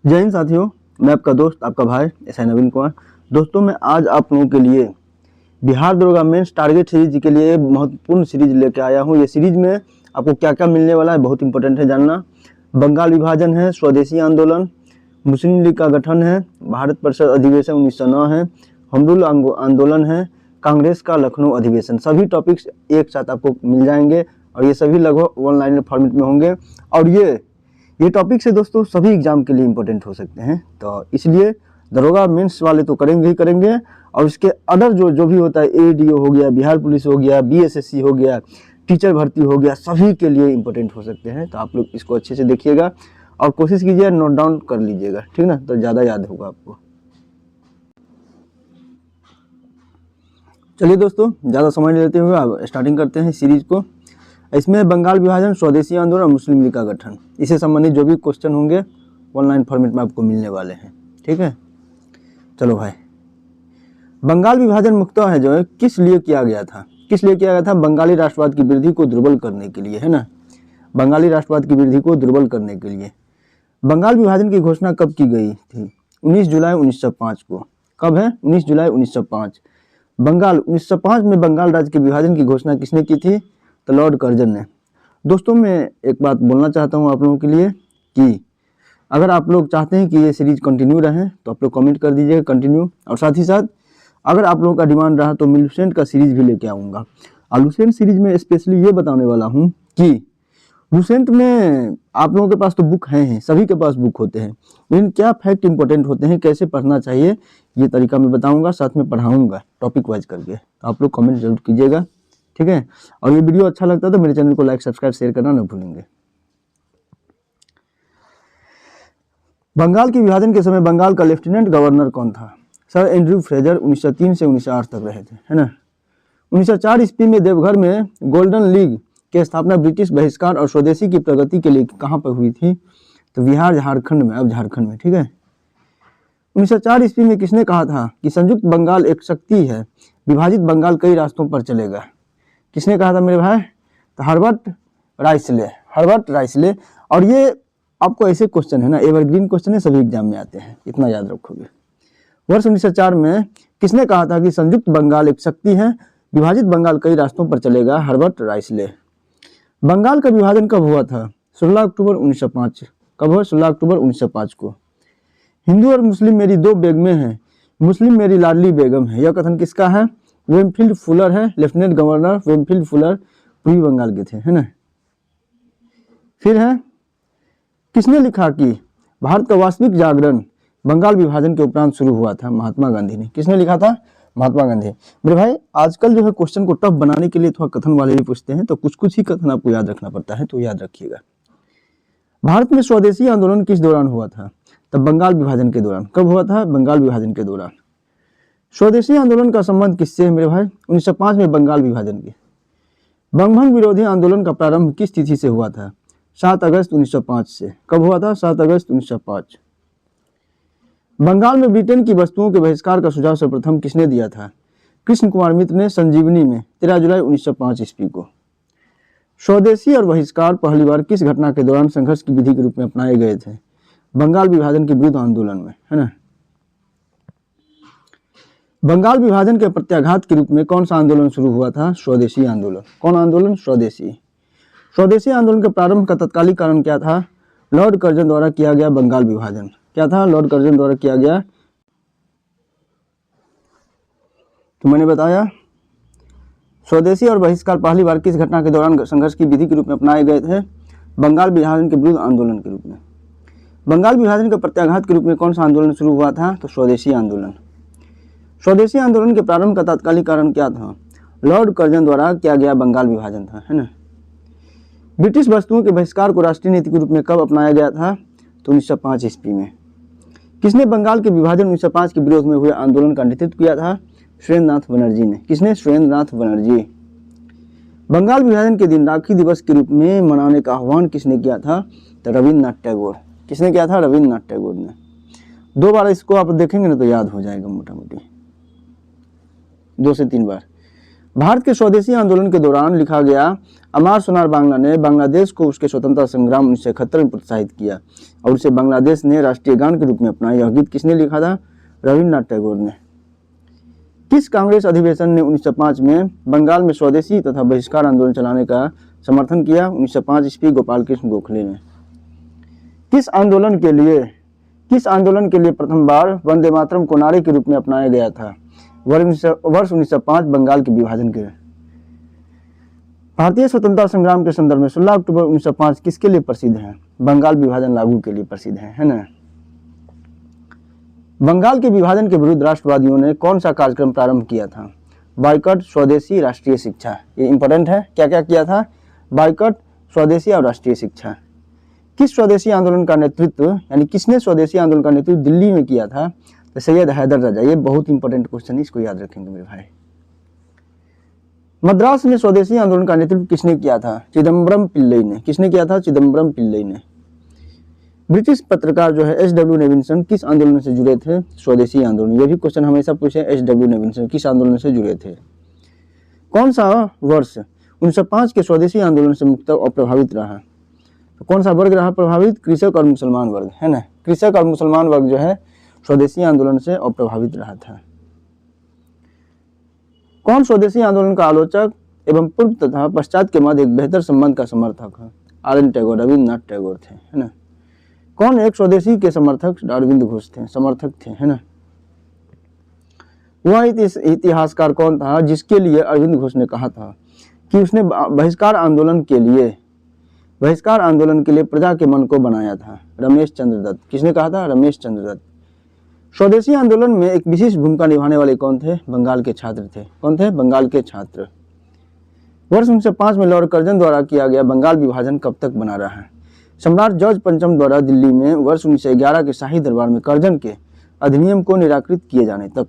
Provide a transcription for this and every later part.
जय हिंद साथियों, मैं आपका दोस्त आपका भाई एस आई नवीन कुमार। दोस्तों, मैं आज आप लोगों के लिए बिहार दरोगा मेंस टारगेट सीरीज के लिए महत्वपूर्ण सीरीज लेकर आया हूं। ये सीरीज में आपको क्या क्या मिलने वाला है बहुत इंपॉर्टेंट है जानना। बंगाल विभाजन है, स्वदेशी आंदोलन, मुस्लिम लीग का गठन है, भारत परिषद अधिवेशन 1909 है, होम रूल आंदोलन है, कांग्रेस का लखनऊ अधिवेशन। सभी टॉपिक्स एक साथ आपको मिल जाएंगे और ये सभी लगभग ऑनलाइन फॉर्मेट में होंगे। और ये टॉपिक से दोस्तों सभी एग्जाम के लिए इंपॉर्टेंट हो सकते हैं, तो इसलिए दरोगा मेंस वाले तो करेंगे ही करेंगे, और इसके अदर जो भी होता है, एडीओ हो गया, बिहार पुलिस हो गया, बीएसएससी हो गया, टीचर भर्ती हो गया, सभी के लिए इंपॉर्टेंट हो सकते हैं। तो आप लोग इसको अच्छे से देखिएगा और कोशिश कीजिए नोट डाउन कर लीजिएगा, ठीक ना, तो ज़्यादा याद होगा आपको। चलिए दोस्तों, ज़्यादा समय नहीं लेते हुए अब स्टार्टिंग करते हैं सीरीज को। इसमें बंगाल विभाजन, स्वदेशी आंदोलन और मुस्लिम लीग का गठन, इससे संबंधित जो भी क्वेश्चन होंगे ऑनलाइन फॉर्मेट में आपको मिलने वाले हैं, ठीक है। चलो भाई, बंगाल विभाजन मुख्यतः है जो है किस लिए किया गया था? बंगाली राष्ट्रवाद की वृद्धि को दुर्बल करने के लिए, है ना। बंगाली राष्ट्रवाद की वृद्धि को दुर्बल करने के लिए। बंगाल विभाजन की घोषणा कब की गई थी? 19 जुलाई 1905 को। कब है? 19 जुलाई 1905। बंगाल 1905 में बंगाल राज्य के विभाजन की घोषणा किसने की थी? तो लॉर्ड कर्जन ने। दोस्तों, मैं एक बात बोलना चाहता हूँ आप लोगों के लिए कि अगर आप लोग चाहते हैं कि ये सीरीज कंटिन्यू रहे तो आप लोग कमेंट कर दीजिएगा कंटिन्यू, और साथ ही साथ अगर आप लोगों का डिमांड रहा तो मैं लुसेंट का सीरीज भी लेके आऊँगा। और लुसेंट सीरीज में स्पेशली ये बताने वाला हूँ कि लुसेंट में आप लोगों के पास तो बुक हैं, सभी के पास बुक होते हैं, लेकिन क्या फैक्ट इंपॉर्टेंट होते हैं, कैसे पढ़ना चाहिए, ये तरीका मैं बताऊंगा, साथ में पढ़ाऊंगा टॉपिक वाइज करके। तो आप लोग कमेंट जरूर कीजिएगा, ठीक है। और ये वीडियो अच्छा लगता है तो मेरे चैनल को लाइक, सब्सक्राइब, शेयर करना न भूलेंगे। बंगाल के विभाजन के समय बंगाल का लेफ्टिनेंट गवर्नर कौन था? सर एंड्रयू फ्रेजर 1903 से 1908 तक रहे थे, है ना। 1904 ईस्वी में देवघर में गोल्डन लीग की स्थापना ब्रिटिश बहिष्कार और स्वदेशी की प्रगति के लिए कहाँ पर हुई थी? तो बिहार झारखंड में, अब झारखंड में, ठीक है। 1904 ईस्वी में किसने कहा था कि संयुक्त बंगाल एक शक्ति है, विभाजित बंगाल कई रास्तों पर चलेगा? किसने कहा था मेरे भाई? तो हर्बर्ट राइसले। और ये आपको ऐसे क्वेश्चन है ना, एवरग्रीन क्वेश्चन है, सभी एग्जाम में आते हैं, इतना याद रखोगे। वर्ष 1904 में किसने कहा था कि संयुक्त बंगाल एक शक्ति है, विभाजित बंगाल कई रास्तों पर चलेगा? हर्बर्ट राइसले। बंगाल का विभाजन कब हुआ था? 16 अक्टूबर 1905। कब हुआ? 16 अक्टूबर 1905 को। हिंदू और मुस्लिम मेरी दो बेगमें हैं, मुस्लिम मेरी लाडली बेगम है, यह कथन किसका है? वेमफील्ड फुलर है, लेफ्टिनेंट गवर्नर वेमफील्ड फुलर पूर्वी बंगाल के थे, है ना। फिर है, किसने लिखा कि भारत का वास्तविक जागरण बंगाल विभाजन के उपरांत शुरू हुआ था? महात्मा गांधी ने। किसने लिखा था? महात्मा गांधी। मेरे भाई, आजकल जो है क्वेश्चन को टफ बनाने के लिए थोड़ा कथन वाले भी पूछते हैं, तो कुछ कुछ ही कथन आपको याद रखना पड़ता है, तो याद रखिएगा। भारत में स्वदेशी आंदोलन किस दौरान हुआ था? तब बंगाल विभाजन के दौरान। कब हुआ था? बंगाल विभाजन के दौरान। स्वदेशी आंदोलन का संबंध किससे है मेरे भाई? 1905 में बंगाल विभाजन के। बंगभंग विरोधी आंदोलन का प्रारंभ किस तिथि से हुआ था? 7 अगस्त 1905 से। कब हुआ था? 7 अगस्त 1905। बंगाल में ब्रिटेन की वस्तुओं के बहिष्कार का सुझाव सर्वप्रथम किसने दिया था? कृष्ण कुमार मित्र ने संजीवनी में 13 जुलाई 1905 ईस्वी को। स्वदेशी और बहिष्कार पहली बार किस घटना के दौरान संघर्ष की विधि के रूप में अपनाए गए थे? बंगाल विभाजन के विरुद्ध आंदोलन में, है ना। बंगाल विभाजन के प्रत्याघात के रूप में कौन सा आंदोलन शुरू हुआ था? स्वदेशी आंदोलन। कौन आंदोलन? स्वदेशी। स्वदेशी आंदोलन के प्रारंभ का तत्कालिक कारण क्या था? लॉर्ड कर्जन द्वारा किया गया बंगाल विभाजन। क्या था? लॉर्ड कर्जन द्वारा किया गया, तो मैंने बताया स्वदेशी और बहिष्कार पहली बार किस घटना के दौरान संघर्ष की विधि के रूप में अपनाए गए थे? बंगाल विभाजन के विरुद्ध आंदोलन के रूप में। बंगाल विभाजन के प्रत्याघात के रूप में कौन सा आंदोलन शुरू हुआ था? तो स्वदेशी आंदोलन। स्वदेशी आंदोलन के प्रारंभ का तात्कालिक कारण क्या था? लॉर्ड कर्जन द्वारा किया गया बंगाल विभाजन था, है ना। ब्रिटिश वस्तुओं के बहिष्कार को राष्ट्रीय नीति के रूप में कब अपनाया गया था? तो 1905 ईस्वी में। किसने बंगाल के विभाजन 1905 के विरोध में हुए आंदोलन का नेतृत्व किया था? सुरेंद्रनाथ बनर्जी ने। किसने? सुरेंद्रनाथ बनर्जी। बंगाल विभाजन के दिन राखी दिवस के रूप में मनाने का आह्वान किसने किया था? तो रविन्द्रनाथ टैगोर। किसने किया था? रविन्द्रनाथ टैगोर ने। 2 बार इसको आप देखेंगे ना तो याद हो जाएगा मोटा मोटी, 2 से 3 बार। भारत के स्वदेशी आंदोलन के दौरान लिखा गया अमार सोनार बांग्ला ने बांग्लादेश को उसके स्वतंत्रता संग्राम 1971 में प्रोत्साहित किया और उसे बांग्लादेश ने राष्ट्रीय गान के रूप में अपनाया। यह गीत किसने लिखा था? रविन्द्रनाथ टैगोर ने। किस कांग्रेस अधिवेशन ने 1905 में बंगाल में स्वदेशी तथा बहिष्कार आंदोलन चलाने का समर्थन किया? 1905 ईस्वी गोपाल कृष्ण गोखले ने। किस आंदोलन के लिए प्रथम बार वंदे मातरम को नारे के रूप में अपनाया गया था? वर्ष 1905 बंगाल के विभाजन के। भारतीय स्वतंत्रता संग्राम के संदर्भ में 16 अक्टूबर 1905 किसके लिए प्रसिद्ध है? बंगाल विभाजन लागू के लिए प्रसिद्ध है ना। बंगाल के विभाजन के विरुद्ध राष्ट्रवादियों ने कौन सा कार्यक्रम प्रारंभ किया था? बाइकॉट, स्वदेशी, राष्ट्रीय शिक्षा। ये इंपॉर्टेंट है। क्या क्या किया था? बाइकॉट, स्वदेशी और राष्ट्रीय शिक्षा। किस स्वदेशी आंदोलन का नेतृत्व यानी किसने स्वदेशी आंदोलन का नेतृत्व दिल्ली में किया था? तो सैयद हैदर राजा। ये बहुत इंपॉर्टेंट क्वेश्चन है, इसको याद रखेंगे मेरे भाई। मद्रास में स्वदेशी आंदोलन का नेतृत्व किसने किया था? चिदम्बरम पिल्लई ने। किसने किया था? चिदम्बरम पिल्लई ने। ब्रिटिश पत्रकार जो है एच.डब्ल्यू. नेविंसन किस आंदोलन से जुड़े थे? स्वदेशी आंदोलन। ये भी क्वेश्चन हमेशा पूछे, एच.डब्ल्यू. नेविंसन किस आंदोलन से जुड़े थे? कौन सा वर्ष 1905 के स्वदेशी आंदोलन से मुक्त और प्रभावित रहा? तो कौन सा वर्ग रहा प्रभावित? कृषक और मुसलमान वर्ग, है ना। कृषक और मुसलमान वर्ग जो है स्वदेशी आंदोलन से अप्रभावित रहा था। कौन स्वदेशी आंदोलन का आलोचक एवं पूर्व तथा पश्चात के मध्य एक बेहतर संबंध का समर्थक है? आर.एन. टैगोर, रविन्द्रनाथ टैगोर थे, है ना। कौन एक स्वदेशी के अरविंद घोष थे, समर्थक थे, है ना। वह इतिहासकार कौन था जिसके लिए अरविंद घोष ने कहा था कि उसने बहिष्कार आंदोलन के लिए प्रजा के मन को बनाया था? रमेश चंद्र दत्त। किसने कहा था? रमेश चंद्र दत्त। स्वदेशी आंदोलन में एक विशेष भूमिका निभाने वाले कौन थे? बंगाल के छात्र थे। कौन थे? बंगाल के छात्र। वर्ष 1905 में लॉर्ड कर्जन द्वारा किया गया बंगाल विभाजन कब तक बना रहा है? सम्राट जॉर्ज पंचम द्वारा दिल्ली में वर्ष 1911 के शाही दरबार में कर्जन के अधिनियम को निराकृत किए जाने तक।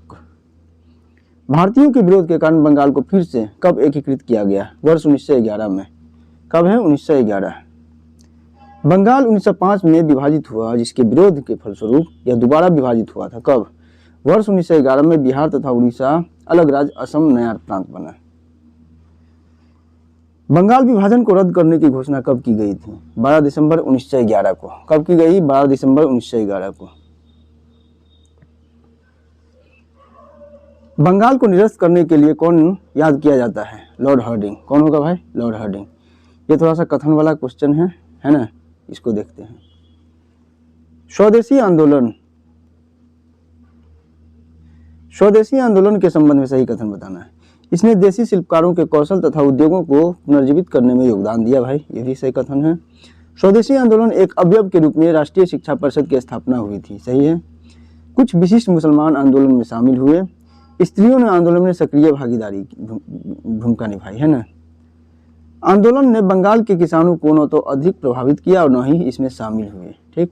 भारतीयों के विरोध के कारण बंगाल को फिर से कब एकीकृत किया गया? वर्ष 1911 में। कब है? 1911। बंगाल 1905 में विभाजित हुआ जिसके विरोध के फलस्वरूप यह दोबारा विभाजित हुआ था। कब? वर्ष 1911 में। बिहार तथा उड़ीसा अलग राज्य, असम नया प्रांत बना। बंगाल विभाजन को रद्द करने की घोषणा कब की गई थी? 12 दिसंबर 1911 को। कब की गई? 12 दिसंबर 1911 को। बंगाल को निरस्त करने के लिए कौन याद किया जाता है? Lord Hardinge. कौन होगा भाई? Lord Hardinge. ये थोड़ा सा कथन वाला क्वेश्चन है ना, इसको देखते हैं। स्वदेशी आंदोलन के संबंध में सही कथन बताना है। इसने देसी शिल्पकारों के कौशल तथा उद्योगों को पुनर्जीवित करने में योगदान दिया। भाई ये भी सही कथन है। स्वदेशी आंदोलन एक अवयव के रूप में राष्ट्रीय शिक्षा परिषद की स्थापना हुई थी। सही है। कुछ विशिष्ट मुसलमान आंदोलन में शामिल हुए। स्त्रियों ने आंदोलन में सक्रिय भागीदारी भूमिका निभाई, है ना। आंदोलन ने बंगाल के किसानों को न तो अधिक प्रभावित किया और न ही इसमें शामिल हुए। ठीक।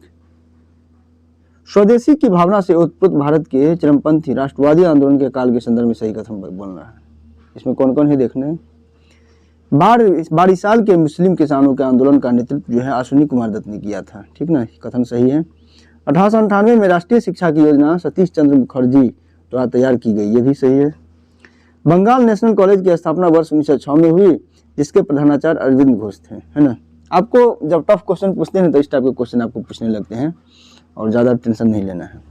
स्वदेशी की भावना से उत्पन्न भारत के चरमपंथी राष्ट्रवादी आंदोलन के काल के संदर्भ में सही कथन बन रहा है। इसमें कौन कौन है देखने। बारिसाल के मुस्लिम किसानों के आंदोलन का नेतृत्व जो है अश्विनी कुमार दत्त ने किया था। ठीक ना, कथन सही है। 1898 में राष्ट्रीय शिक्षा की योजना सतीश चंद्र मुखर्जी द्वारा तैयार की गई। ये भी सही है। बंगाल नेशनल कॉलेज की स्थापना वर्ष 1906 में हुई जिसके प्रधानाचार्य अरविंद घोष थे, है ना। आपको जब टफ क्वेश्चन पूछते हैं तो इस टाइप के क्वेश्चन आपको पूछने लगते हैं और ज़्यादा टेंशन नहीं लेना है।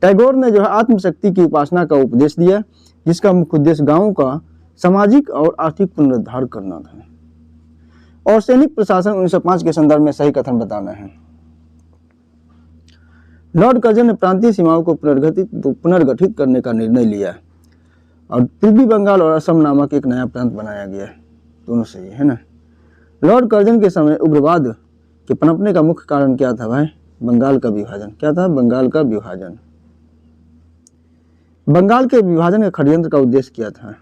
टैगोर ने जो है आत्मशक्ति की उपासना का उपदेश दिया जिसका मुख्य उद्देश्य गांवों का सामाजिक और आर्थिक पुनरुद्धार करना था। और सैनिक प्रशासन 1905 के संदर्भ में सही कथन बताना है। लॉर्ड कर्जन ने प्रांतीय सीमाओं को पुनर्गठित करने का निर्णय लिया और पूर्वी बंगाल और असम नामक एक नया प्रांत बनाया गया। दोनों सही है ना। लॉर्ड कर्जन के समय उग्रवाद के पनपने का मुख्य कारण क्या था भाई? बंगाल का विभाजन। क्या था? बंगाल का विभाजन। बंगाल के विभाजन के षड्यंत्र का उद्देश्य क्या था?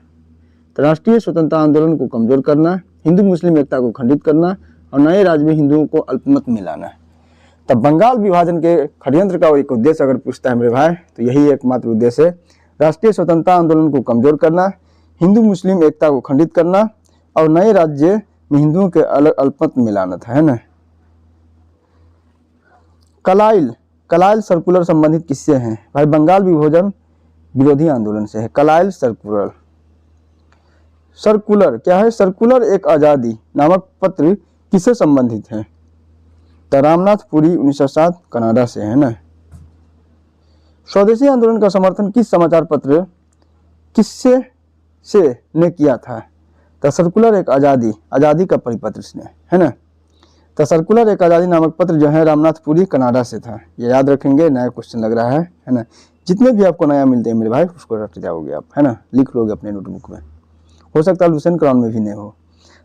तो राष्ट्रीय स्वतंत्रता आंदोलन को कमजोर करना, हिंदू मुस्लिम एकता को खंडित करना और नए राज्य में हिंदुओं को अल्पमत में लाना। तब बंगाल विभाजन के षड्यंत्र का एक उद्देश्य अगर पूछता है मेरे भाई तो यही एकमात्र उद्देश्य है, राष्ट्रीय स्वतंत्रता आंदोलन को कमजोर करना, हिंदू मुस्लिम एकता को खंडित करना और नए राज्य में हिंदुओं के अल्पमत में लाना था, है ना। कलाइल सर्कुलर संबंधित किससे हैं भाई? बंगाल विभाजन विरोधी आंदोलन से है। कलाइल सर्कुलर। सर्कुलर क्या है? सर्कुलर एक आज़ादी नामक पत्र किससे संबंधित है? तो रामनाथ पुरी 1907 कनाडा से, है ना। स्वदेशी आंदोलन का समर्थन किस समाचार पत्र किससे से ने किया था? तो सर्कुलर एक आज़ादी का परिपत्र इसने, है ना। तो सर्कुलर एक आज़ादी नामक पत्र जो है रामनाथ पुरी कनाडा से था। ये याद रखेंगे, नया क्वेश्चन लग रहा है ना। जितने भी आपको नया मिलते हैं मेरे भाई उसको रट जाओगे आप, है ना, लिख लोगे अपने नोटबुक में। हो सकता है लुसेंट क्राउन में भी नहीं हो।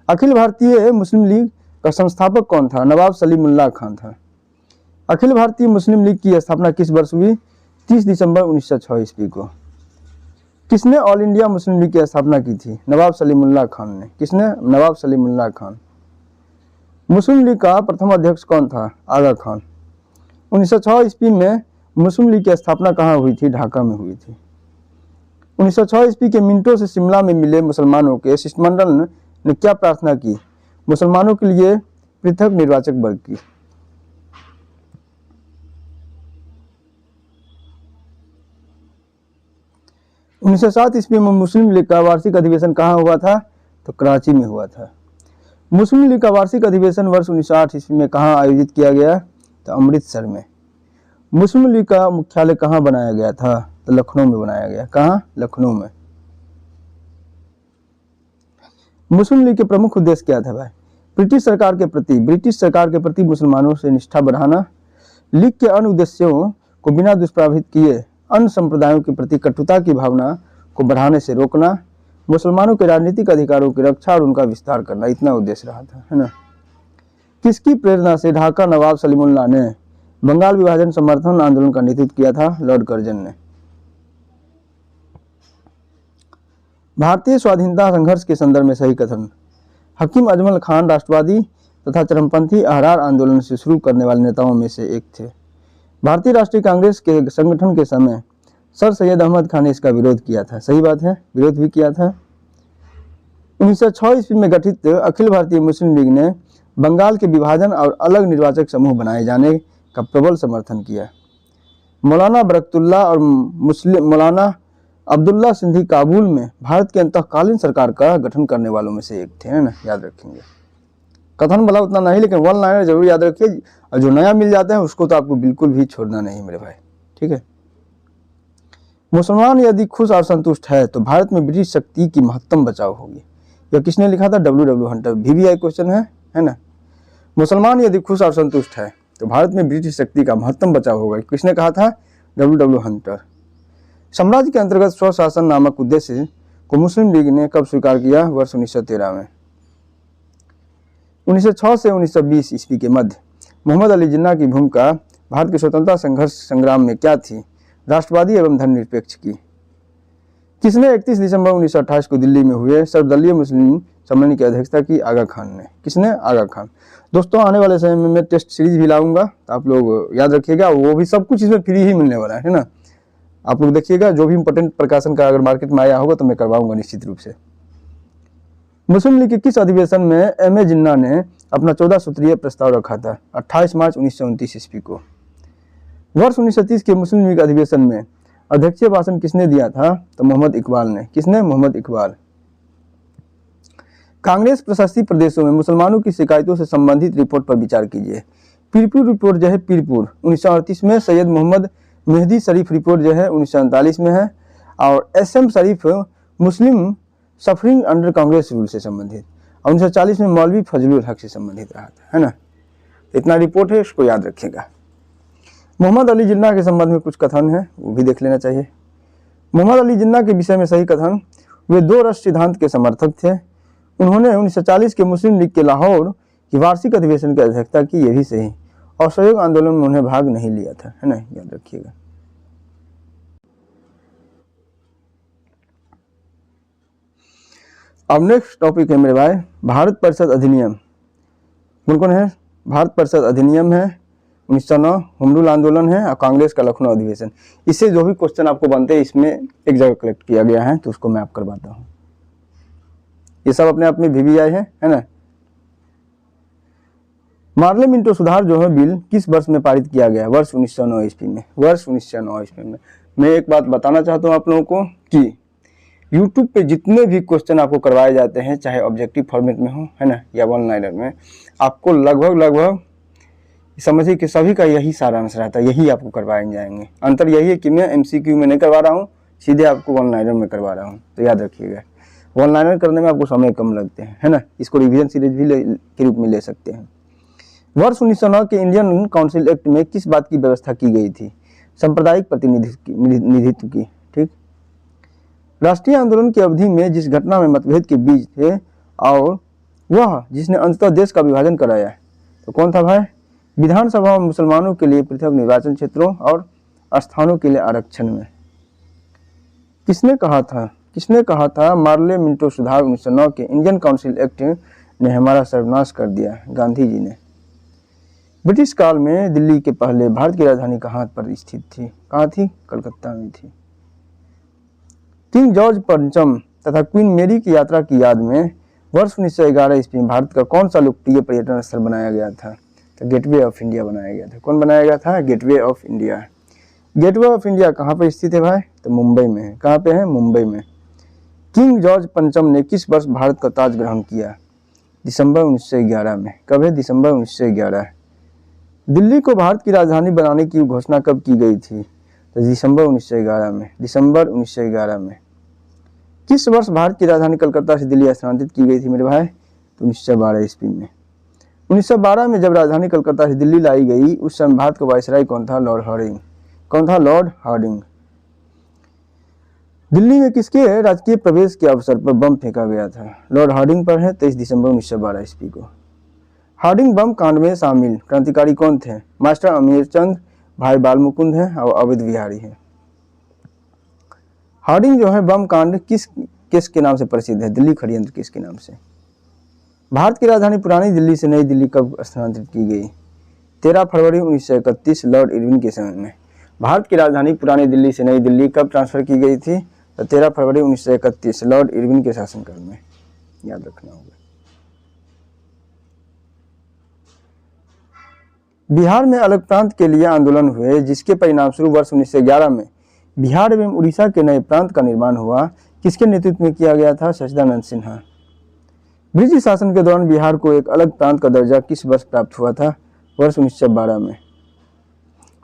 अखिल भारतीय मुस्लिम लीग का संस्थापक कौन था? नवाब सलीमुल्लाह खान था। अखिल भारतीय मुस्लिम लीग की स्थापना किस वर्ष हुई? 30 दिसंबर 1906 ईस्वी को। किसने ऑल इंडिया मुस्लिम लीग की स्थापना की थी? नवाब सलीमुल्लाह खान ने। किसने? नवाब सलीमुल्लाह खान। मुस्लिम लीग का प्रथम अध्यक्ष कौन था? आगा खान। 1906 ईस्वी में मुस्लिम लीग की स्थापना कहाँ हुई थी? ढाका में हुई थी। 1906 ईस्वी के मिनटों से शिमला में मिले मुसलमानों के शिष्टमंडल ने क्या प्रार्थना की? मुसलमानों के लिए पृथक निर्वाचक वर्ग की। 1907 ईस्वी में मुस्लिम लीग का वार्षिक अधिवेशन कहाँ हुआ था? तो कराची में हुआ था। मुस्लिम लीग का वार्षिक अधिवेशन वर्ष 1908 ईस्वी में कहाँ आयोजित किया गया? तो अमृतसर में। मुस्लिम लीग का मुख्यालय कहाँ बनाया गया था? तो लखनऊ में बनाया गया। कहाँ? लखनऊ में। मुस्लिम लीग के प्रमुख उद्देश्य क्या था भाई? ब्रिटिश सरकार के प्रति मुसलमानों से निष्ठा बढ़ाना, लीग के अन्य उद्देश्यों को बिना दुष्प्रभावित किए अन्य संप्रदायों के प्रति कटुता की भावना को बढ़ाने से रोकना, मुसलमानों के राजनीतिक अधिकारों की रक्षा और उनका विस्तार करना, इतना उद्देश्य रहा था, है ना। किसकी प्रेरणा से ढाका नवाब सलीमुल्लाह ने बंगाल विभाजन समर्थन आंदोलन का नेतृत्व किया था? लॉर्ड कर्जन ने। भारतीय स्वाधीनता संघर्ष के संदर्भ में सही कथन। हकीम अजमल खान राष्ट्रवादी तथा चरमपंथी अहरार आंदोलन से शुरू करने वाले नेताओं में से एक थे। भारतीय राष्ट्रीय कांग्रेस के संगठन के समय सर सैयद अहमद खान ने इसका विरोध किया था। सही बात है, विरोध भी किया था। 1906 ईस्वी में गठित अखिल भारतीय मुस्लिम लीग ने बंगाल के विभाजन और अलग निर्वाचक समूह बनाए जाने का प्रबल समर्थन किया। मौलाना बरकतुल्लाह और मौलाना अब्दुल्ला सिंधी काबुल में भारत के अंतकालीन सरकार का गठन करने वालों में से एक थे, है ना, याद रखेंगे। कथन भला उतना नहीं, लेकिन वन लाइनर जरूर याद रखिए, और जो नया मिल जाता है उसको तो आपको बिल्कुल भी छोड़ना नहीं मेरे भाई, ठीक है। मुसलमान यदि खुश और संतुष्ट है तो भारत में ब्रिटिश शक्ति की महत्तम बचाव होगी। यह किसने लिखा था? W Hunter. VVI क्वेश्चन है ना। मुसलमान यदि खुश और संतुष्ट है तो भारत में ब्रिटिश शक्ति का महत्तम बचाव होगा, किसने कहा था? W Hunter. साम्राज्य के अंतर्गत स्वशासन नामक उद्देश्य को मुस्लिम लीग ने कब स्वीकार किया? वर्ष 1913 में। 1906 से 1920 ईस्वी के मध्य मोहम्मद अली जिन्ना की भूमिका भारत के स्वतंत्रता संघर्ष संग्राम में क्या थी? राष्ट्रवादी एवं धर्मनिरपेक्ष की। किसने 31 दिसंबर 1928 को दिल्ली में हुए सर्वदलीय मुस्लिम सम्मेलन की अध्यक्षता की? आगा खान ने। किसने? आगा खान। दोस्तों आने वाले समय में मैं टेस्ट सीरीज भी लाऊंगा, तो आप लोग याद रखिएगा, वो भी सब कुछ इसमें फ्री ही मिलने वाला है ना। आप लोग देखिएगा, जो भी इंपॉर्टेंट प्रकाशन का अगर मार्केट में आया होगा तो मैं करवाऊंगा निश्चित रूप से। मुस्लिम लीग के किस अधिवेशन में M.A. जिन्ना ने अपना 14 सूत्रीय प्रस्ताव रखा था? 28 मार्च 1929 ईस्वी को। वर्ष 1930 के मुस्लिम लीग अधिवेशन में अध्यक्षीय भाषण किसने दिया था? तो मोहम्मद इकबाल ने। किसने? मोहम्मद इकबाल। कांग्रेस प्रशासित प्रदेशों में मुसलमानों की शिकायतों से संबंधित रिपोर्ट पर विचार कीजिए। पीरपुर रिपोर्ट जो है पीरपुर 1938 में, सैयद मोहम्मद मेहदी शरीफ रिपोर्ट जो है 1939 में है, और SM शरीफ मुस्लिम सफरिंग अंडर कांग्रेस रूल से संबंधित, और 1940 में मौलवी फजलुल हक से संबंधित रहा था, है ना। इतना रिपोर्ट है, इसको याद रखिएगा। मोहम्मद अली जिन्ना के संबंध में कुछ कथन है, वो भी देख लेना चाहिए। मोहम्मद अली जिन्ना के विषय में सही कथन। वे 2 राष्ट्र सिद्धांत के समर्थक थे। उन्होंने 1940 के मुस्लिम लीग के लाहौर की वार्षिक अधिवेशन की अध्यक्षता की, ये भी सही। असहयोग आंदोलन में उन्हें भाग नहीं लिया था, है ना, याद रखिएगा। अब नेक्स्ट टॉपिक है मेरे भाई भारत परिषद अधिनियम। कौन कौन है? भारत परिषद अधिनियम है 1909, होम रूल आंदोलन है, और कांग्रेस का लखनऊ अधिवेशन। इससे जो भी क्वेश्चन आपको बनते हैं इसमें एक जगह कलेक्ट किया गया है, तो उसको मैं आप करवाता हूँ। ये सब अपने आप में VVI है ना। मार्ले मिंटो सुधार जो है बिल किस वर्ष में पारित किया गया? वर्ष 1909 ईस्वी में। वर्ष 1909 ईस्वी में। मैं एक बात बताना चाहता हूँ आप लोगों को कि यूट्यूब पे जितने भी क्वेश्चन आपको करवाए जाते हैं, चाहे ऑब्जेक्टिव फॉर्मेट में हो, है ना, या वन लाइनर में, आपको लगभग समझिए कि सभी का यही सारा आंसर रहता है, यही आपको करवाए जाएंगे। अंतर यही है कि मैं MCQ में नहीं करवा रहा हूँ, सीधे आपको वन लाइनर में करवा रहा हूँ। तो याद रखिएगा, वन लाइनर करने में आपको समय कम लगते हैं, है ना। इसको रिवीजन सीरीज भी के रूप में ले सकते हैं। वर्ष 1909 के इंडियन काउंसिल एक्ट में किस बात की व्यवस्था की गई थी? सांप्रदायिक प्रतिनिधित्व की। ठीक। राष्ट्रीय आंदोलन की अवधि में जिस घटना में मतभेद के बीच थे और वह जिसने अंततः देश का विभाजन कराया, तो कौन था भाई? विधानसभा में मुसलमानों के लिए पृथक निर्वाचन क्षेत्रों और स्थानों के लिए आरक्षण में। किसने कहा था मार्ले मिंटो सुधार 1909 के इंडियन काउंसिल एक्ट ने हमारा सर्वनाश कर दिया? गांधी जी ने। ब्रिटिश काल में दिल्ली के पहले भारत की राजधानी कहाँ पर स्थित थी? कहाँ थी? कलकत्ता में थी। किंग जॉर्ज पंचम तथा क्वीन मेरी की यात्रा की याद में वर्ष 1911 ईस्वी में भारत का कौन सा लोकप्रिय पर्यटन स्थल बनाया गया था? तो गेटवे ऑफ इंडिया बनाया गया था। कौन बनाया गया था? Gateway of India. Gateway of India कहाँ पर स्थित है भाई? तो मुंबई में है। कहाँ पे है? मुंबई में। किंग जॉर्ज पंचम ने किस वर्ष भारत का ताज ग्रहण किया? दिसंबर 1911 में। कब है? दिसंबर 1911। दिल्ली को भारत की राजधानी बनाने की घोषणा कब की गई थी? तो दिसंबर 1911 में। दिसंबर 1911 में। किस वर्ष भारत की राजधानी कलकत्ता से दिल्ली स्थानांतरित की गई थी मेरे भाई? तो 1912 ईस्वी में। 1912 में जब राजधानी कलकत्ता से दिल्ली लाई गई, उस समय भारत का वायसराय कौन था? Lord Hardinge. कौन था? Lord Hardinge. दिल्ली में किसके राजकीय प्रवेश के अवसर पर बम फेंका गया था? लॉर्ड हार्डिंग पर है। 23 दिसंबर 1912 ईस्वी को। हार्डिंग बम कांड में शामिल क्रांतिकारी कौन थे? मास्टर अमीरचंद, भाई बाल मुकुंद है और अवध बिहारी है। हार्डिंग जो है बम कांड किस केस के नाम से प्रसिद्ध है? दिल्ली षड्यंत्र केस के नाम से। भारत की राजधानी पुरानी दिल्ली से नई दिल्ली कब स्थानांतरित की गई? 13 फरवरी 1931 लॉर्ड इरविन के समय में। भारत की राजधानी पुरानी दिल्ली से नई दिल्ली कब ट्रांसफर की गई थी? तो 13 फरवरी 1931 लॉर्ड इरविन के शासनकाल में। याद रखना होगा। बिहार में अलग प्रांत के लिए आंदोलन हुए, जिसके परिणामस्वरूप वर्ष 1911 में बिहार एवं उड़ीसा के नए प्रांत का निर्माण हुआ। किसके नेतृत्व में किया गया था? सच्चिदानंद सिन्हा। ब्रिटिश शासन के दौरान बिहार को एक अलग प्रांत का दर्जा किस वर्ष प्राप्त हुआ था? वर्ष 1912 में।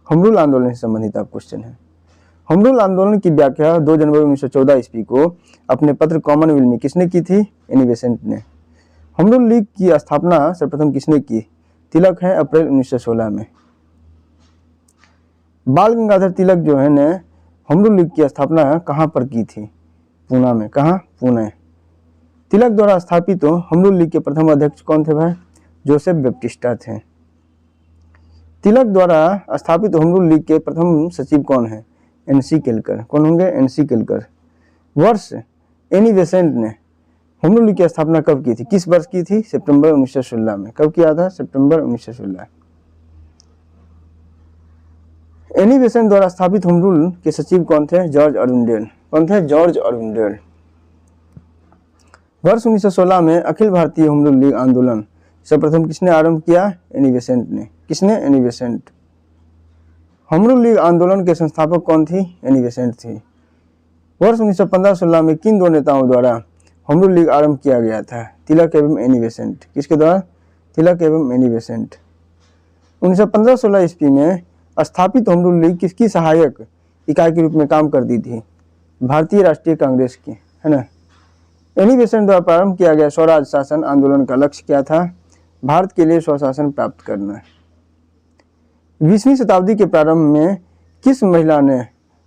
होम रूल आंदोलन से संबंधित आप क्वेश्चन है। होम रूल आंदोलन की व्याख्या 2 जनवरी 1914 ईस्वी को अपने पत्र कॉमनवेल्थ में किसने की थी? एनी बेसेंट ने। होम रूल लीग की स्थापना सर्वप्रथम किसने की? तिलक है, अप्रैल 1916 में। बाल गंगाधर तिलक जो है ने होम रूल लीग की स्थापना कहाँ पर की थी? पूना में। कहाँ? पुणे। तिलक द्वारा स्थापित होम रूल लीग के प्रथम अध्यक्ष कौन थे भाई? जोसेफ बैप्टिस्टा थे। तिलक द्वारा स्थापित होम रूल लीग के प्रथम सचिव कौन है? NC केलकर। कौन होंगे? NC केलकर। वर्ष एनी बेसेंट ने होम रूल लीग की स्थापना कब की थी? किस वर्ष की थी? सितंबर 1916 में। कब किया था? सितंबर 1916। एनी बेसेंट द्वारा स्थापित होम रूल के सचिव कौन थे? George Arundale. कौन थे? George Arundale. वर्ष 1916 में Akhil Bharatiya home rule league आंदोलन सर्वप्रथम किसने आरंभ किया? एनी बेसेंट ने। किसने? Annie Besant. Home rule league आंदोलन के संस्थापक कौन थी? एनी बेसेंट थी। वर्ष 1915-16 में किन दो नेताओं द्वारा होम रूल लीग आरंभ किया गया था? तिलक एवं एनी बेसेंट। किसके द्वारा? तिलक एवं एनी बेसेंट। 1915-16 ईस्वी में स्थापित होम रूल लीग किसकी सहायक इकाई के रूप में काम करती थी? भारतीय राष्ट्रीय कांग्रेस की, है ना। एनी बेसेंट द्वारा प्रारंभ किया गया स्वराज शासन आंदोलन का लक्ष्य क्या था? भारत के लिए स्वशासन प्राप्त करना। 20वीं शताब्दी के प्रारंभ में किस महिला ने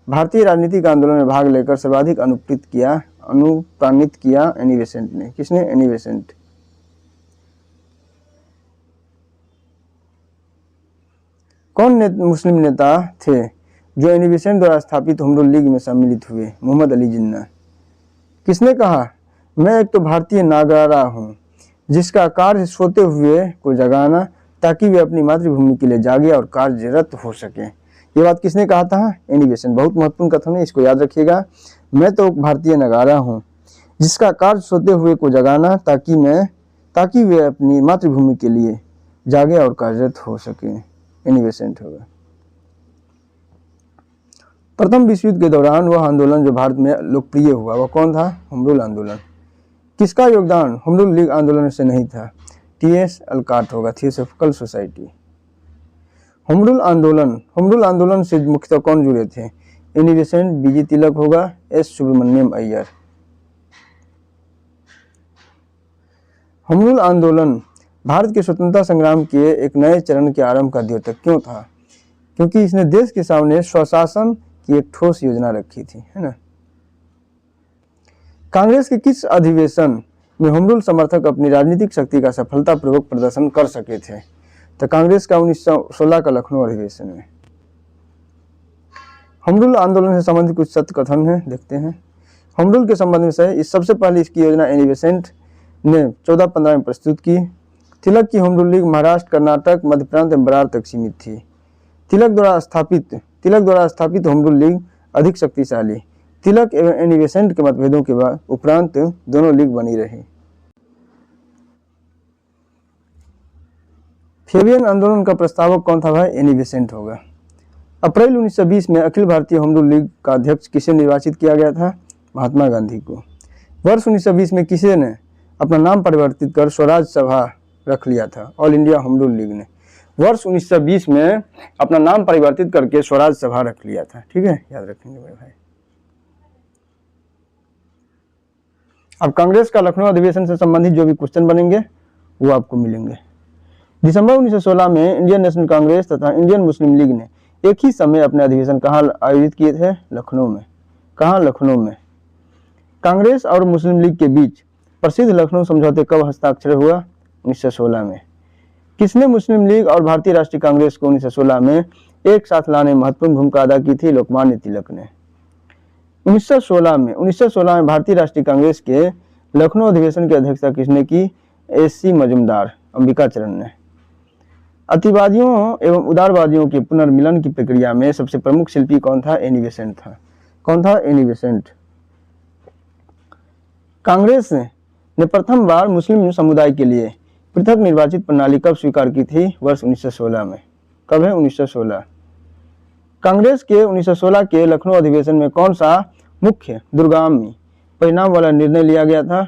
भारतीय राजनीतिक आंदोलन में भाग लेकर सर्वाधिक अनुप्राणित किया? एनी बेसेंट ने। किसने? Annie Besant. कौन मुस्लिम नेता थे जो एनी बेसेंट द्वारा स्थापित होम रूल लीग में सम्मिलित हुए? मोहम्मद अली जिन्ना। किसने कहा मैं एक तो भारतीय नागरिक हूँ जिसका कार्य सोते हुए को जगाना ताकि वे अपनी मातृभूमि के लिए जागे और कार्यरत हो सके? ये बात किसने कहा था? Annie Besant. बहुत महत्वपूर्ण कथन है, इसको याद रखिएगा। मैं तो भारतीय नागरिक हूँ जिसका कार्य सोते हुए को जगाना ताकि वे अपनी मातृभूमि के लिए जागे और कार्यरत हो सके। एनी बेसेंट होगा। प्रथम विश्व युद्ध के दौरान वह आंदोलन जो भारत में लोकप्रिय हुआ वह कौन था? होम रूल आंदोलन। किसका योगदान होम रूल लीग आंदोलन से नहीं था? टी.एस. एलकॉट होगा, थियोसॉफिकल सोसाइटी। होम रूल आंदोलन से मुख्यतः कौन जुड़े थे? Annie Besant, B G. तिलक होगा, S. Subramaniam Iyer. Home rule आंदोलन भारत के स्वतंत्रता संग्राम के एक नए चरण के आरंभ का द्योतक क्यों था? क्योंकि इसने देश के सामने स्वशासन की एक ठोस योजना रखी थी, है ना। कांग्रेस के किस अधिवेशन में होम रूल समर्थक अपनी राजनीतिक शक्ति का सफलतापूर्वक प्रदर्शन कर सके थे? तो कांग्रेस का 1916 का लखनऊ अधिवेशन में। होम रूल आंदोलन से संबंधित कुछ सत्य कथन है, देखते हैं। होम रूल के संबंध में से इस सबसे पहले इसकी योजना एनी बेसेंट ने 1415 में प्रस्तुत की। तिलक की home rule league Maharashtra, Karnataka, मध्य प्रांत एवं बरार तक सीमित थी। तिलक द्वारा स्थापित होम रूल लीग अधिक शक्तिशाली। तिलक एवं एनी बेसेंट के मतभेदों के बाद उपरांत दोनों लीग बनी रही। फेबियन आंदोलन का प्रस्तावक कौन था भाई? एनी बेसेंट होगा। अप्रैल 1920 में Akhil Bharatiya home rule league का अध्यक्ष किसे निर्वाचित किया गया था? महात्मा गांधी को। वर्ष 1920 में किसे ने अपना नाम परिवर्तित कर स्वराज सभा रख लिया था? All India home rule league ने वर्ष 1920 में अपना नाम परिवर्तित करके स्वराज सभा रख लिया था। ठीक है, याद रखेंगे मेरे भाई। अब कांग्रेस का लखनऊ अधिवेशन से संबंधित जो भी क्वेश्चन बनेंगे वो आपको मिलेंगे। दिसंबर 1916 में इंडियन नेशनल कांग्रेस तथा इंडियन मुस्लिम लीग ने एक ही समय अपने अधिवेशन कहाँ आयोजित किए थे? लखनऊ में। कहाँ? लखनऊ में। कांग्रेस और मुस्लिम लीग के बीच प्रसिद्ध लखनऊ समझौते कब हस्ताक्षर हुआ? 1916 में। किसने मुस्लिम लीग और भारतीय राष्ट्रीय कांग्रेस को 1916 में एक साथ लाने में महत्वपूर्ण भूमिका अदा की थी? लोकमान्य तिलक ने। 1916 में भारतीय राष्ट्रीय कांग्रेस के लखनऊ अधिवेशन की अध्यक्षता किसने की? एस.सी. मजूमदार, अंबिका चरण ने। अतिवादियों एवं उदारवादियों के पुनर्मिलन की प्रक्रिया में सबसे प्रमुख शिल्पी कौन था? एनी बेसेंट था। कौन था? Annie Besant. कांग्रेस ने प्रथम बार मुस्लिम समुदाय के लिए पृथक निर्वाचित प्रणाली कब स्वीकार की थी? वर्ष 1916 में। कब है? 1916। कांग्रेस के 1916 के लखनऊ अधिवेशन में कौन सा मुख्य दूरगामी परिणाम वाला निर्णय लिया गया था?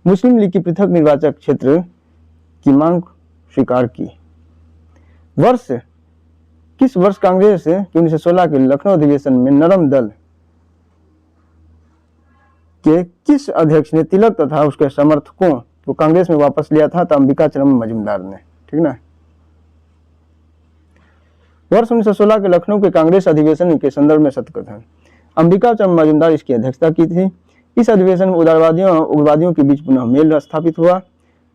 मुस्लिम लीग की पृथक निर्वाचक क्षेत्र की मांग स्वीकार की। किस वर्ष कांग्रेस के 1916 के लखनऊ अधिवेशन में नरम दल के किस अध्यक्ष ने तिलक तथा उसके समर्थकों को कांग्रेस में वापस लिया था? तो अंबिका चरण मजूमदार ने। ठीक ना। वर्ष 1916 के लखनऊ के कांग्रेस अधिवेशन के संदर्भ में सत्यकथन। अंबिका चरण मजूमदार इसकी अध्यक्षता की थी। इस अधिवेशन में उदारवादियों और उग्रवादियों के बीच पुनः मेल स्थापित हुआ।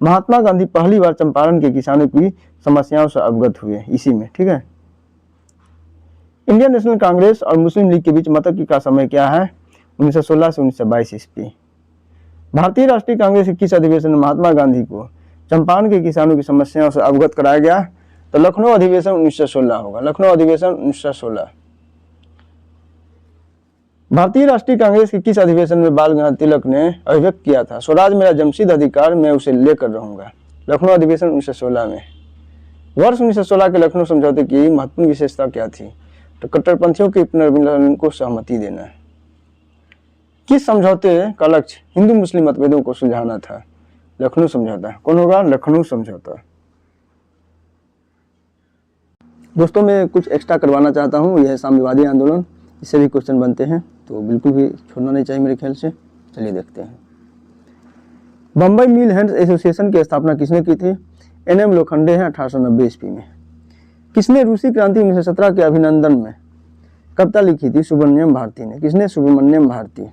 महात्मा गांधी पहली बार चंपारण के किसानों की समस्याओं से अवगत हुए इसी में। ठीक है। इंडियन नेशनल कांग्रेस और मुस्लिम लीग के बीच मतक का समय क्या है? 1916 से 1922 ईस्वी। भारतीय राष्ट्रीय कांग्रेस के किस अधिवेशन में महात्मा गांधी को चंपारण के किसानों की समस्याओं से अवगत कराया गया? तो लखनऊ अधिवेशन 1916 होगा। लखनऊ अधिवेशन 1916। भारतीय राष्ट्रीय कांग्रेस के किस अधिवेशन में बाल गंगाधर तिलक ने अभिव्यक्त किया था? स्वराज मेरा जमशीद अधिकार, मैं उसे लेकर रहूंगा। लखनऊ अधिवेशन 1916 में। वर्ष 1916 के लखनऊ समझौते की महत्वपूर्ण विशेषता क्या थी? तो कट्टरपंथियों के पुनर्मिलन को सहमति देना। किस समझौते का लक्ष्य हिंदू मुस्लिम मतभेदों को सुलझाना था? लखनऊ समझौता। कौन होगा? लखनऊ समझौता। दोस्तों मैं कुछ एक्स्ट्रा करवाना चाहता हूँ, यह है साम्यवादी आंदोलन, इससे भी क्वेश्चन बनते हैं तो बिल्कुल भी छोड़ना नहीं चाहिए मेरे ख्याल से। चलिए देखते हैं। बम्बई मिल हैंड्स एसोसिएशन की स्थापना किसने की थी? एन.एम. लोखंडे हैं 1890 ईस्वी में। किसने रूसी क्रांति 1917 के अभिनंदन में कविता लिखी थी? सुब्रमण्यम भारती ने। किसने? सुब्रमण्यम भारती।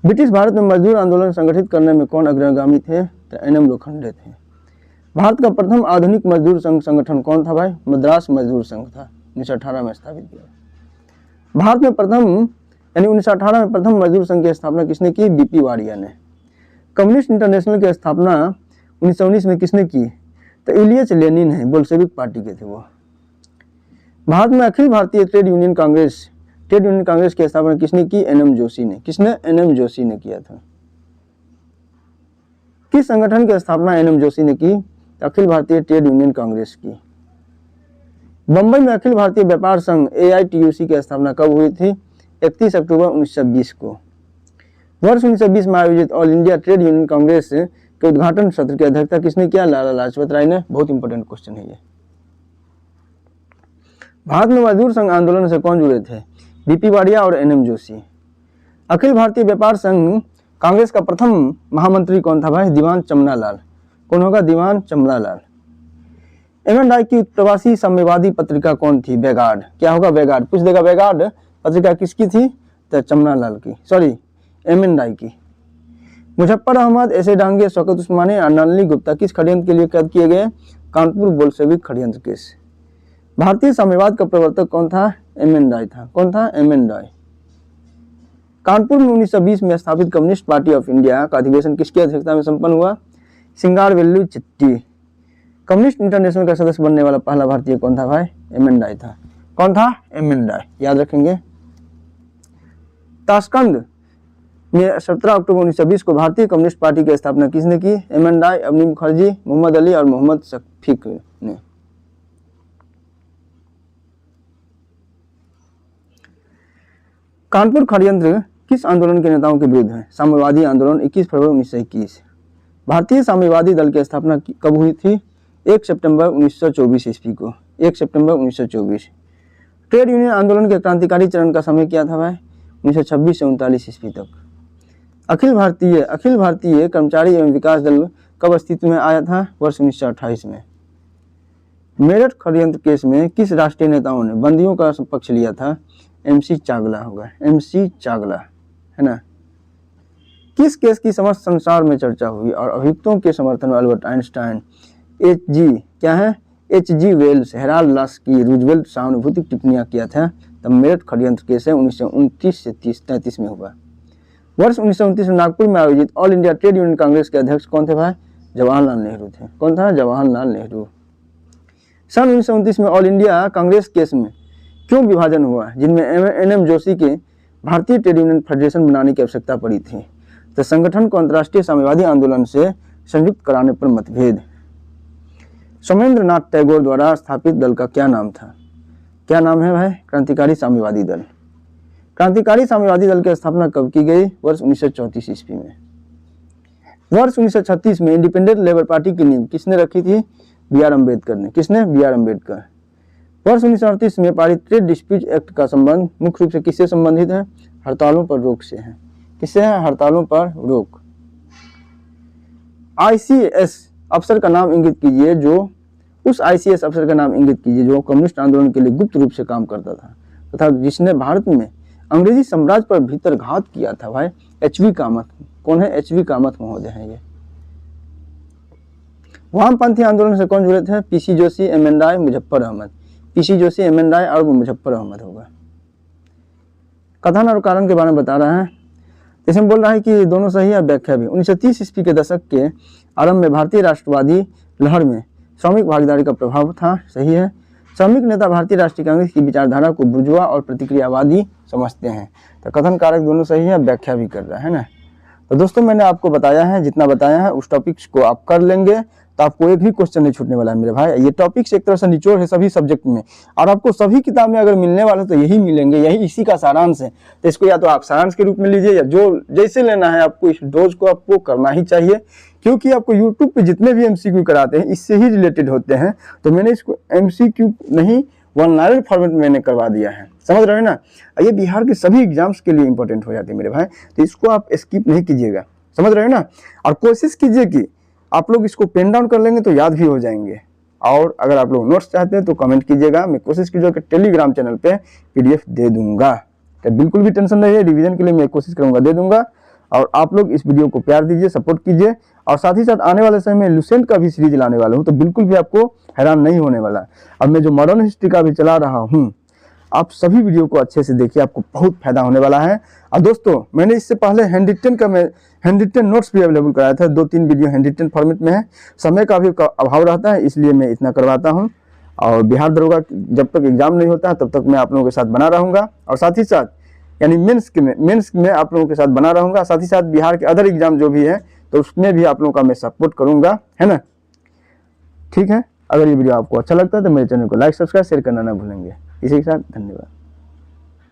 ब्रिटिश भारत में मजदूर आंदोलन संगठित करने में कौन अग्रगामी थे? तो एन.एम. लोखंडे थे। भारत का प्रथम आधुनिक मजदूर संघ संगठन कौन था भाई? मद्रास मजदूर संघ था, 1918 में स्थापित किया। भारत में प्रथम यानी 1918 में प्रथम मजदूर संघ की स्थापना किसने की? बीपी वारिया ने। कम्युनिस्ट इंटरनेशनल की स्थापना 1919 में किसने की? तो इलियच लेनिन है, बोल्शेविक पार्टी के थे वो। भारत में अखिल भारतीय ट्रेड यूनियन कांग्रेस की स्थापना किसने की? एन.एम. जोशी ने। किसने? एन.एम. जोशी ने किया था। किस संगठन की स्थापना एन.एम. जोशी ने की? अखिल भारतीय ट्रेड यूनियन कांग्रेस की। बम्बई में अखिल भारतीय व्यापार संघ AITUC की स्थापना कब हुई थी? 31 अक्टूबर 1920 को। वर्ष 1920 में आयोजित all India trade union Congress के उद्घाटन सत्र की अध्यक्षता किसने किया? लाला लाजपत राय ने। बहुत इंपॉर्टेंट क्वेश्चन है ये। भारत में मजदूर संघ आंदोलन से कौन जुड़े थे? BP वाडिया और NM जोशी। अखिल भारतीय व्यापार संघ कांग्रेस का प्रथम महामंत्री कौन था भाई? दीवान चमनालाल। कौन होगा? दीवान चमनालाल। एमएन राय की प्रवासी साम्यवादी पत्रिका कौन थी? वैगार्ड। क्या होगा? वैगार्ड। पूछ देगा वैगार्ड पत्रिका किसकी थी? तो चमनालाल की, सॉरी एमएन राय की। मुजफ्फर अहमद, ऐसे डांगे, शौकत उस्मानी और नलिनी गुप्ता किस षड्यंत्र के लिए कैद किए गए? कानपुर बोल्शेविक षड्यंत्र केस। भारतीय साम्यवाद का प्रवर्तक कौन था? एमएन राय था। कौन था? एमएन राय। कानपुर में 1920 में स्थापित कम्युनिस्ट पार्टी ऑफ इंडिया का अधिवेशन किसकी अध्यक्षता में संपन्न हुआ? सिंगारवेल्लु चिट्टी। कम्युनिस्ट इंटरनेशनल का सदस्य बनने वाला पहला भारतीय कौन था भाई? एमएन राय था। कौन था? एमएन राय, याद रखेंगे। ताशकंद में 17 अक्टूबर 1920 को भारतीय कम्युनिस्ट पार्टी की स्थापना किसने की? एमएन राय, अवनी मुखर्जी, मोहम्मद अली और मोहम्मद शफीक ने। कानपुर षड्यंत्र किस आंदोलन के नेताओं के विरुद्ध है? साम्यवादी आंदोलन, 21 फरवरी 1921। भारतीय साम्यवादी दल की स्थापना कब हुई थी? 1 सितंबर 1924 ईस्वी को। 1 सितंबर 1924। ट्रेड यूनियन आंदोलन के क्रांतिकारी चरण का समय क्या था भाई? 1926 से 39 ईस्वी तक। अखिल भारतीय कर्मचारी एवं विकास दल कब अस्तित्व में आया था? वर्ष 1928 में। मेरठ षड्यंत्र केस में किस राष्ट्रीय नेताओं ने बंदियों का पक्ष लिया था? MC चागला होगा, MC चागला, है ना। किस केस की समस्त संसार में चर्चा हुई और अभियुक्तों के समर्थन में Albert Einstein, HG Wells, Harold Laski, Roosevelt सहानुभूतिक टिप्पणियां किया था? तब मेरठ षड्यंत्र केस है 1929 से 33 में हुआ। वर्ष 1929 में नागपुर में आयोजित all India trade union Congress के अध्यक्ष कौन थे भाई? जवाहरलाल नेहरू थे। कौन था? जवाहरलाल नेहरू। सन 1929 में ऑल इंडिया कांग्रेस केस में क्यों विभाजन हुआ, जिनमें NM जोशी के भारतीय ट्रेड यूनियन फेडरेशन बनाने की आवश्यकता पड़ी थी? तो संगठन को अंतर्राष्ट्रीय साम्यवादी आंदोलन से संयुक्त कराने पर मतभेद। सोमेंद्र नाथ टैगोर द्वारा स्थापित दल का क्या नाम था? क्या नाम है भाई? क्रांतिकारी साम्यवादी दल। क्रांतिकारी साम्यवादी दल की स्थापना कब की गई? वर्ष 1934 ईस्वी में। वर्ष 1936 में इंडिपेंडेंट लेबर पार्टी की नींव किसने रखी थी? BR अम्बेडकर ने। किसने? BR अम्बेडकर। वर्ष 1938 में पारित ट्रेड डिस्प्यूट एक्ट का संबंध मुख्य रूप से किससे संबंधित है? हड़तालों पर रोक से है। किससे है? हड़तालों पर रोक। ICS अफसर का नाम इंगित कीजिए जो कम्युनिस्ट आंदोलन के लिए गुप्त रूप से काम करता था तथा जिसने भारत में अंग्रेजी साम्राज्य पर भीतर घात किया था भाई? HV कामत। कौन है? HV कामत महोदय हैं ये। वामपंथी आंदोलन से कौन जुड़े थे? PC जोशी, MN राय, मुजफ्फर अहमद। PC जोशी, MN राय और मुजफ्फर अहमद होगा। कथन और कारण के बारे में बता रहा है। इसमें बोल रहा है कि दोनों सही है, व्याख्या भी। 1930 ईस्वी के दशक के आरंभ में भारतीय राष्ट्रवादी लहर में श्रमिक भागीदारी का प्रभाव था। सही है। श्रमिक नेता भारतीय राष्ट्रीय कांग्रेस की विचारधारा को बुर्जुआ और प्रतिक्रियावादी समझते हैं। तो कथन कारक दोनों सही है, व्याख्या भी कर रहा है ना। तो दोस्तों मैंने आपको बताया है, जितना बताया है उस टॉपिक्स को आप कर लेंगे तो आपको एक भी क्वेश्चन नहीं छूटने वाला है मेरे भाई। ये टॉपिक्स एक तरह से निचोड़ है सभी सब्जेक्ट में, और आपको सभी किताब में अगर मिलने वाले तो यही मिलेंगे, यही इसी का सारांश है। तो इसको या तो आप सारांश के रूप में लीजिए या जो जैसे लेना है आपको, इस डोज को आपको करना ही चाहिए, क्योंकि आपको यूट्यूब पे जितने भी MCQ कराते हैं इससे ही रिलेटेड होते हैं। तो मैंने इसको MCQ नहीं, वन लाइनर फॉर्मेट में मैंने करवा दिया है, समझ रहे हैं ना। ये बिहार के सभी एग्जाम्स के लिए इंपॉर्टेंट हो जाते हैं मेरे भाई, तो इसको आप स्किप नहीं कीजिएगा, समझ रहे हैं ना। और कोशिश कीजिए कि आप लोग इसको पेन डाउन कर लेंगे तो याद भी हो जाएंगे। और अगर आप लोग नोट्स चाहते हैं तो कमेंट कीजिएगा, मैं कोशिश कीजिएगा कि टेलीग्राम चैनल पे PDF दे दूंगा। तो बिल्कुल भी टेंशन नहीं है, रिवीजन के लिए मैं कोशिश करूंगा दे दूंगा। और आप लोग इस वीडियो को प्यार दीजिए, सपोर्ट कीजिए, और साथ ही साथ आने वाले समय में लुसेंट का भी सीरीज लाने वाला हूँ, तो बिल्कुल भी आपको हैरान नहीं होने वाला। अब मैं जो मॉडर्न हिस्ट्री का भी चला रहा हूँ, आप सभी वीडियो को अच्छे से देखिए, आपको बहुत फायदा होने वाला है। और दोस्तों मैंने इससे पहले हैंड रिटन नोट्स भी अवेलेबल कराया था, 2-3 वीडियो हैंड रिटन फॉर्मेट में है। समय का भी अभाव रहता है, इसलिए मैं इतना करवाता हूं। और बिहार दरोगा जब तक एग्जाम नहीं होता है तब तक मैं आप लोगों के साथ बना रहूंगा, और साथ ही साथ यानी मेंस में आप लोगों के साथ बना रहूंगा। साथ ही साथ बिहार के अदर एग्जाम जो भी है तो उसमें भी आप लोगों का मैं सपोर्ट करूंगा, है ना। ठीक है। अगर ये वीडियो आपको अच्छा लगता है तो मेरे चैनल को लाइक सब्सक्राइब शेयर करना ना भूलेंगे। इसी के साथ धन्यवाद।